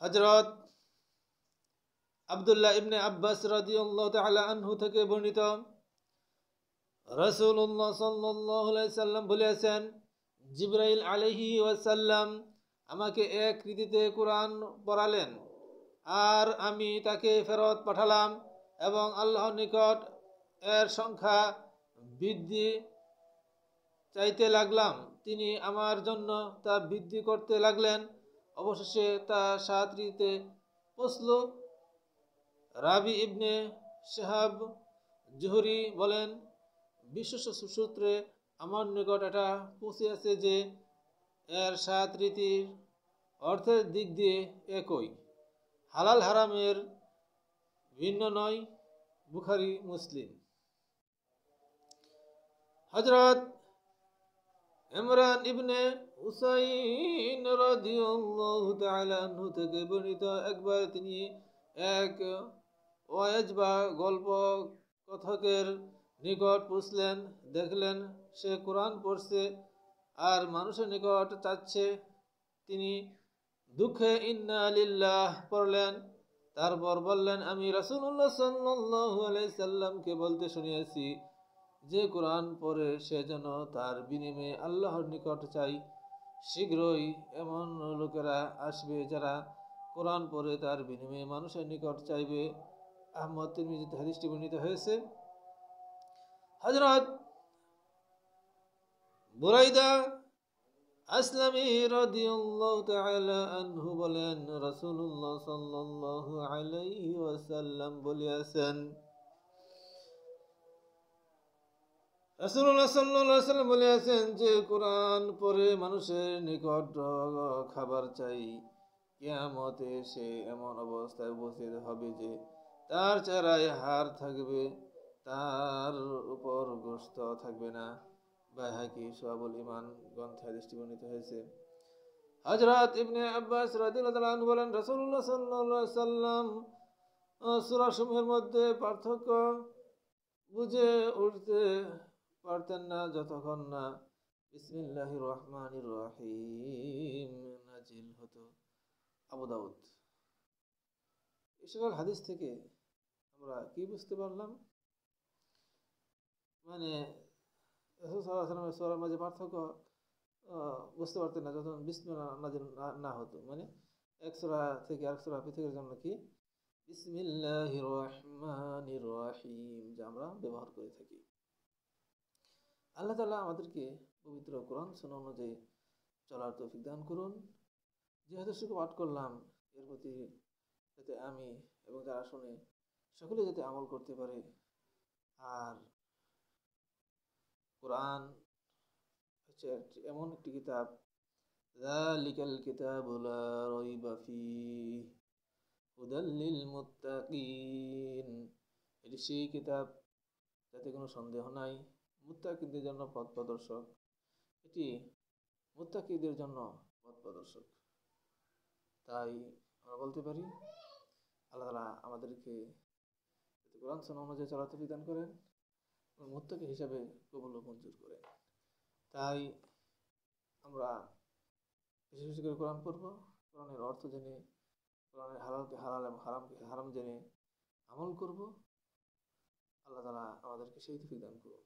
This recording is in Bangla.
হযরত আব্দুল্লাহ ইবনে আব্বাস রাদিয়াল্লাহু তাআলা আনহু থেকে বর্ণিত, রাসূলুল্লাহ সাল্লাল্লাহু আলাইহি সাল্লাম বলেছেন, জিবরাইল আলাইহি ওয়াসাল্লাম আমাকে এক রীতিতে কুরআন পড়ালেন, আর আমি তাকে ফেরত পাঠালাম এবং আল্লাহর নিকট এর সংখ্যা বৃদ্ধি চাইতে লাগলাম। তিনি আমার জন্য তা বৃদ্ধি করতে লাগলেন। অবশেষে তা 7 রীতিতে পৌঁছল। রাবি ইবনে শিহাব জুহরি বলেন, বিশ্বস্ত সূত্রে আমার নিকট এটা পৌঁছেছে যে এর 7 রীতির অর্থের দিক দিয়ে একই, হালাল হারামের ভিন্ন নয়। বুখারী মুসলিম। হযরত ইমরান ইবনে হুসাইন রাদিয়াল্লাহু তাআলা আনহু থেকে বর্ণিত, একবার তিনি এক ওয়াজ বা গল্প কথকের নিকট পৌঁছলেন। দেখলেন সে কোরআন পড়ছে আর মানুষের নিকট চাচ্ছে। তিনি দুঃখে ইন্না লিল্লাহ পড়লেন। তারপর বললেন, আমি রাসূলুল্লাহ সাল্লাল্লাহু আলাইহি সাল্লামকে বলতে শুনিয়েছি যে কোরআন পড়ে সে যেন তার বিনিময়ে আল্লাহর নিকট চাই। শীঘ্রই এমন লোকেরা আসবে যারা কোরআন পড়ে তার বিনিময়ে মানুষের নিকট চাইবে। আহমদ তিরমিজিতে হাদিসটি বর্ণিত হয়েছে। হযরত বুরাইদা আসলামী রাদিয়াল্লাহু তাআলা আনহু বলেন, রাসূলুল্লাহ সাল্লাল্লাহু আলাইহি ওয়াসাল্লাম বলেছেন, রাসূলুল্লাহ সাল্লাল্লাহু আলাইহি ওয়াসাল্লাম বলেছেন যে কোরআন পড়ে মানুষের নিকট খাবার চাই, কিয়ামতে সে এমন অবস্থায় উপস্থিত হবে যে তার চেহারায় হাড় থাকবে, তার উপর গোশত থাকবে না। বাইহাকী শুআবুল ঈমান গ্রন্থে হাদিসটি বর্ণিত হয়েছে। হযরত ইবনে আব্বাস রাদিয়াল্লাহু তাআলা আনহু বলেন, রাসূলুল্লাহ সাল্লাল্লাহু আলাইহি ওয়াসাল্লাম সূরা সমূহের মধ্যে পার্থক্য বুঝে উঠতে পারতেন না যতক্ষণ না বিসমিল্লাহির রহমানির রহিম নাজিল হতো। আবু দাউদ। এই সকল হাদিস থেকে আমরা কি বুঝতে পারলাম? মানে রাসূল সাল্লাল্লাহু আলাইহি ওয়াসাল্লামের সূরার মাঝে পার্থক্য বুঝতে পারতেন না যখন বিসমিল্লাহ নাজিল না হতো। মানে এক সূরা থেকে আরেক সূরা পৃথকের জন্য কি বিসমিল্লাহির রহমানির রহিম যা আমরা ব্যবহার করে থাকি। আল্লাহ তাআলা আমাদেরকে পবিত্র কোরআন সুন্নাহ অনুযায়ী চলার তৌফিক দান করুন। যে হাদিসটুকু পাঠ করলাম এর প্রতি যাতে আমি এবং যারা শুনে সকলে যাতে আমল করতে পারে। আর কোরআন হচ্ছে এমন একটি কিতাব, যালিকাল কিতাবু লা রাইবা ফীহি হুদাল লিল মুত্তাকিন, এটি সেই কিতাব যাতে কোনো সন্দেহ নাই, মুত্তাকিদের জন্য পথ প্রদর্শক। এটি মুত্তাকিদের জন্য পথ প্রদর্শক। তাই আমরা বলতে পারি আল্লাহ তাআলা আমাদেরকে কোরআন সুন্নাহ অনুযায়ী চলার তৌফিক দান করেন এবং মুত্তাকি হিসাবে কবুল ও মঞ্জুর করেন। তাই আমরা বেশি বেশি করে কোরআন পড়ব, কোরআনের অর্থ জেনে, কোরআনের হালালকে হালাল এবং হারামকে হারাম জেনে আমল করব। আল্লাহ তাআলা আমাদেরকে সেই তৌফিক দান করুন।